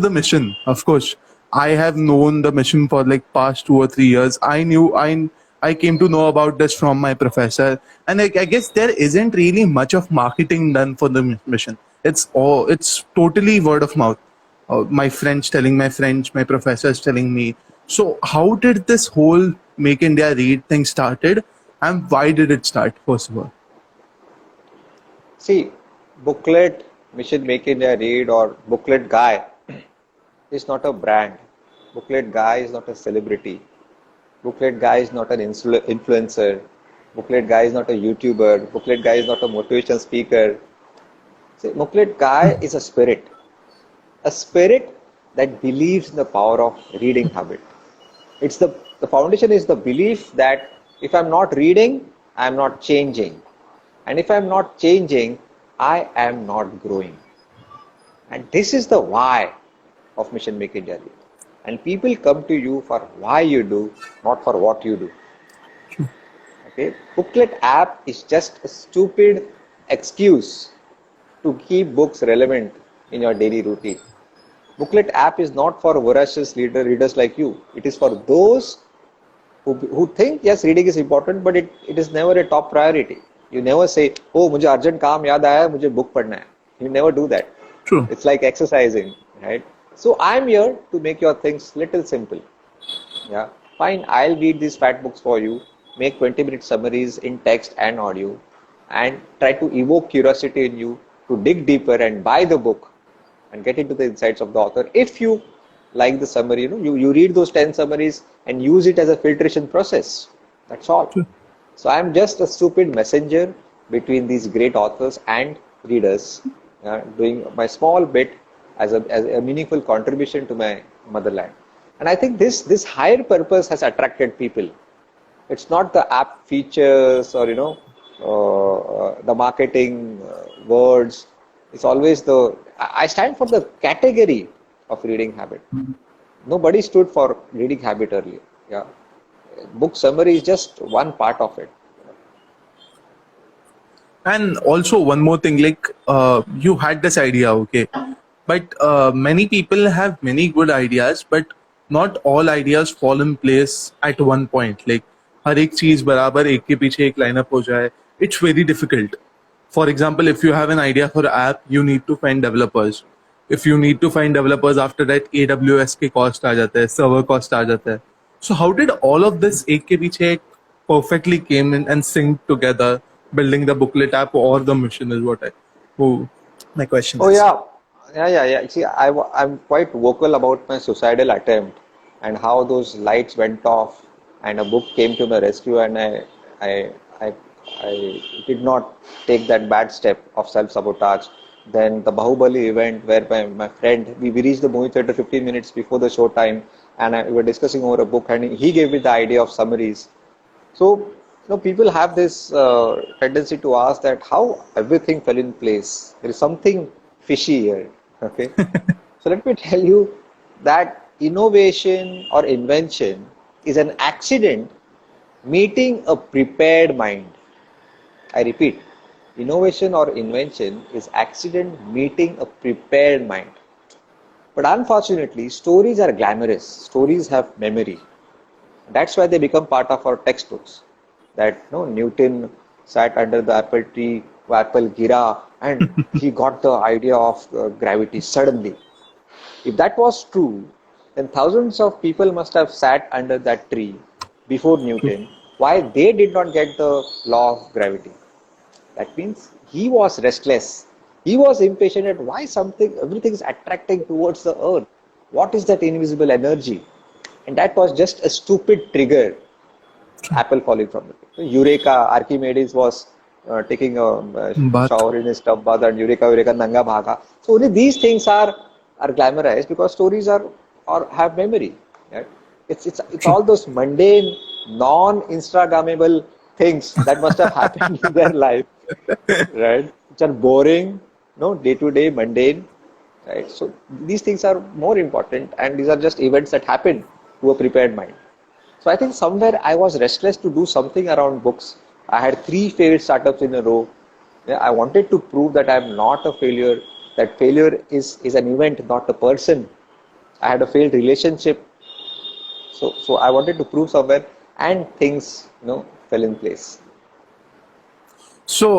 the mission, of course. I have known the mission for like past 2 or 3 years. I came to know about this from my professor, and I guess there isn't really much of marketing done for the mission. It's totally word of mouth. My friends telling my friends, my professors telling me. So how did this whole Make India Read thing started, and why did it start? First of all, See, Booklet, Mission Make India Read or Booklet Guy is not a brand. Booklet Guy is not a celebrity. Booklet Guy is not an influencer. Booklet Guy is not a YouTuber. Booklet Guy is not a motivation speaker. See, Booklet Guy is a spirit that believes in the power of reading habit. It's the foundation is the belief that if I'm not reading, I'm not changing. And if I'm not changing, I am not growing. And this is the why of Mission Make India Read. And people come to you for why you do, not for what you do. Okay? Booklet app is just a stupid excuse to keep books relevant in your daily routine. Booklet app is not for voracious readers like you. It is for those who think, yes, reading is important, but it is never a top priority. You never say, oh, मुझे urgent काम याद आया, मुझे book पढ़ना है. You never do that. true. It's like exercising, right? So I'm here to make your things little simple. Yeah, fine. I'll read these fat books for you. Make 20-minute summaries in text and audio, and try to evoke curiosity in you to dig deeper and buy the book and get into the insights of the author. If you like the summary, you read those 10 summaries and use it as a filtration process. That's all. True. So I'm just a stupid messenger between these great authors and readers, doing my small bit as a meaningful contribution to my motherland. And I think this higher purpose has attracted people. It's not the app features or the marketing words. It's always I stand for the category of reading habit. Nobody stood for reading habit earlier. Yeah, book summary is just one part of it. And also one more thing, like you had this idea, okay, but many people have many good ideas, but not all ideas fall in place at one point. Like हर एक चीज बराबर एक के पीछे एक lineup हो जाए, it's very difficult. For example, if you have an idea for an app, you need to find developers. If you need to find developers, after that AWS के cost आ जाता है, server cost आ जाता है. So how did all of this एक के पीछे एक perfectly came in and synced together, building the Booklet app or the mission is what my question Oh is. yeah. See, I'm quite vocal about my suicidal attempt and how those lights went off and a book came to my rescue, and I did not take that bad step of self-sabotage. Then the Bahubali event where my friend, we reached the movie theater 15 minutes before the show time, and we were discussing over a book, and he gave me the idea of summaries. So, people have this tendency to ask that how everything fell in place. There is something fishy here. Okay. So let me tell you that innovation or invention is an accident meeting a prepared mind. I repeat, innovation or invention is accident meeting a prepared mind. But unfortunately, stories are glamorous. Stories have memory. That's why they become part of our textbooks. That Newton sat under the apple tree, apple gira, and he got the idea of gravity suddenly. If that was true, then thousands of people must have sat under that tree before Newton. Why they did not get the law of gravity? That means he was restless. He was impatient at why everything is attracting towards the earth. What is that invisible energy? And that was just a stupid trigger. Apple falling from the tree. Eureka, Archimedes was taking a shower in his tub bath, and Eureka, Nanga Bhaga. So only these things are glamorized because stories are or have memory. Right? It's all those mundane, non-Instagrammable things that must have happened in their life, right? Which are boring, day-to-day, mundane, right? So these things are more important, and these are just events that happen to a prepared mind. So I think somewhere I was restless to do something around books. I had 3 failed startups in a row. Yeah, I wanted to prove that I am not a failure, that failure is an event, not a person. I had a failed relationship. So I wanted to prove somewhere, and things fell in place. So